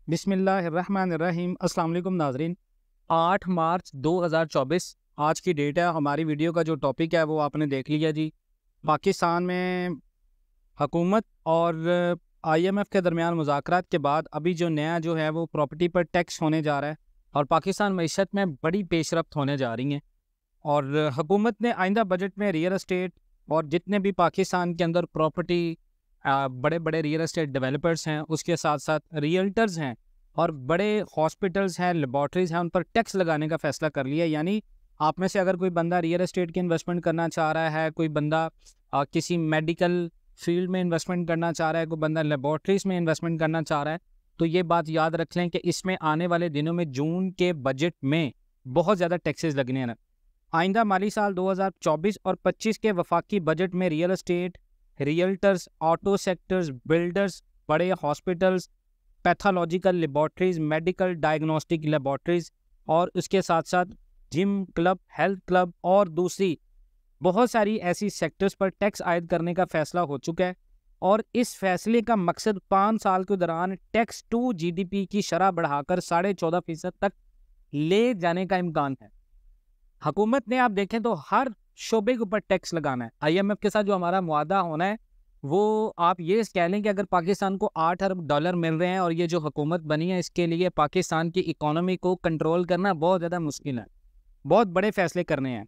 बिस्मिल्लाहिर्रहमानिर्रहीम। अस्सलाम वालेकुम नाज़रीन। 8 मार्च 2024 आज की डेट है। हमारी वीडियो का जो टॉपिक है वो आपने देख लिया जी। पाकिस्तान में हुकूमत और IMF के दरमियान मुज़ाकरात के बाद अभी जो नया जो है वो प्रॉपर्टी पर टैक्स होने जा रहा है और पाकिस्तान मईशत में बड़ी पेशरफ्त होने जा रही हैं। और हुकूमत ने आइंदा बजट में रियल एस्टेट और जितने भी पाकिस्तान के अंदर प्रॉपर्टी बड़े बड़े रियल एस्टेट डेवलपर्स हैं, उसके साथ साथ रियल्टर्स हैं और बड़े हॉस्पिटल्स हैं, लेबॉर्ट्रीज हैं, उन पर टैक्स लगाने का फैसला कर लिया। यानी आप में से अगर कोई बंदा रियल एस्टेट की इन्वेस्टमेंट करना चाह रहा है, कोई बंदा किसी मेडिकल फील्ड में इन्वेस्टमेंट करना चाह रहा है, कोई बंदा लेबॉर्ट्रीज में इन्वेस्टमेंट करना चाह रहा है, तो ये बात याद रख लें कि इसमें आने वाले दिनों में जून के बजट में बहुत ज़्यादा टैक्सेस लगने हैं। आइंदा माली साल 2024 और 25 के वफाकी बजट में real estate, realtors, auto sectors, builders, बड़े hospitals, pathological laboratories, medical diagnostic laboratories और उसके साथ साथ जिम क्लब, हेल्थ क्लब और दूसरी बहुत सारी ऐसी सेक्टर्स पर टैक्स आयद करने का फैसला हो चुका है। और इस फैसले का मकसद 5 साल के दौरान टैक्स टू GDP की शरह बढ़ाकर 14.5% तक ले जाने का इम्कान है। हुकूमत ने आप देखें तो हर शोबे के ऊपर टैक्स लगाना है। IMF के साथ जो हमारा मुआदा होना है वो आप ये कह लें कि अगर पाकिस्तान को $8 अरब मिल रहे हैं और ये जो हुकूमत बनी है इसके लिए पाकिस्तान की इकोनॉमी को कंट्रोल करना बहुत ज़्यादा मुश्किल है। बहुत बड़े फैसले करने हैं।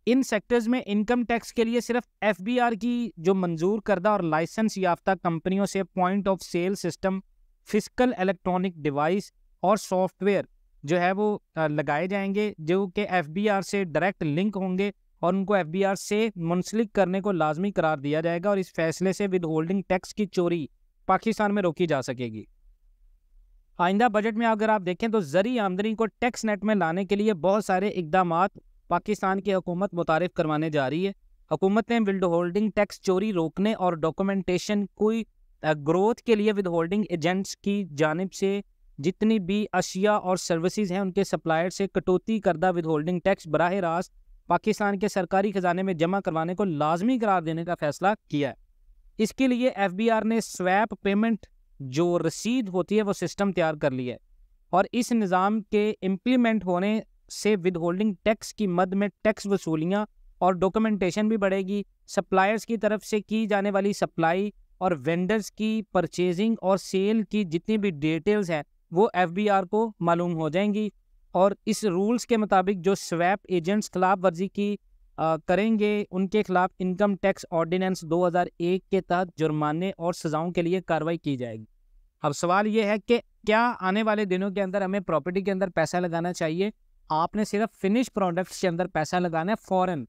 इन सेक्टर्स में इनकम टैक्स के लिए सिर्फ FBR की जो मंजूर करदा और लाइसेंस याफ्ता कंपनियों से point of sale system, physical electronic device और सॉफ्टवेयर जो है वो लगाए जाएंगे, जो कि FBR से डायरेक्ट लिंक होंगे और उनको FBR से मुंसलिक करने को लाजमी करार दिया जाएगा। और इस फैसले से विद होल्डिंग टैक्स की चोरी पाकिस्तान में रोकी जा सकेगी। आइंदा बजट में अगर आप देखें तो ज़री आमदनी को टैक्स नेट में लाने के लिए बहुत सारे इकदामात पाकिस्तान की हुकूमत मुतारिफ करवाने जा रही है। हुकूमत ने विद होल्डिंग टैक्स चोरी रोकने और डॉक्यूमेंटेशन कोई ग्रोथ के लिए विद होल्डिंग एजेंट्स की जानिब से जितनी भी अशिया और सर्विसेज हैं उनके सप्लायर से कटौती करदा विद होल्डिंग टैक्स बराह रास्त पाकिस्तान के सरकारी खजाने में जमा करवाने को लाजमी करार देने का फैसला किया है। इसके लिए FBR ने स्वैप पेमेंट जो रसीद होती है वो सिस्टम तैयार कर लिया है और इस निज़ाम के इम्प्लीमेंट होने से विद होल्डिंग टैक्स की मद में टैक्स वसूलियाँ और डॉक्यूमेंटेशन भी बढ़ेगी। सप्लायर्स की तरफ से की जाने वाली सप्लाई और वेंडर्स की परचेजिंग और सेल की जितनी भी डिटेल्स हैं वो FBR को मालूम हो जाएंगी। और इस रूल्स के मुताबिक जो स्वैप एजेंट्स खिलाफ वर्जी की करेंगे उनके खिलाफ इनकम टैक्स ऑर्डिनेंस 2001 के तहत जुर्माने और सजाओं के लिए कार्रवाई की जाएगी। अब सवाल ये है कि क्या आने वाले दिनों के अंदर हमें प्रॉपर्टी के अंदर पैसा लगाना चाहिए? आपने सिर्फ फिनिश प्रोडक्ट्स के अंदर पैसा लगाना है फॉरेन,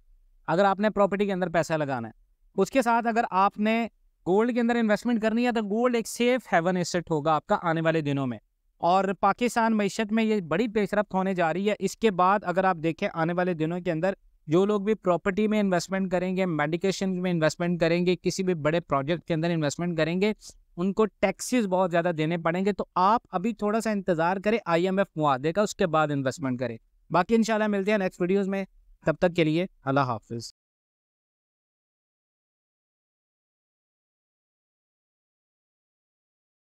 अगर आपने प्रॉपर्टी के अंदर पैसा लगाना है। उसके साथ अगर आपने गोल्ड के अंदर इन्वेस्टमेंट करनी है तो गोल्ड एक सेफ हेवन एसेट होगा आपका आने वाले दिनों में। और पाकिस्तान मईशत में ये बड़ी पेशरफ्त होने जा रही है। इसके बाद अगर आप देखें आने वाले दिनों के अंदर जो लोग भी प्रॉपर्टी में इन्वेस्टमेंट करेंगे, मेडिकेशन में इन्वेस्टमेंट करेंगे, किसी भी बड़े प्रोजेक्ट के अंदर इन्वेस्टमेंट करेंगे, उनको टैक्सेस बहुत ज़्यादा देने पड़ेंगे। तो आप अभी थोड़ा सा इंतज़ार करें IMF मुआदे का, उसके बाद इन्वेस्टमेंट करें। बाकी इंशाल्लाह मिलते हैं नेक्स्ट वीडियोज़ में। तब तक के लिए अल्लाह हाफिज़।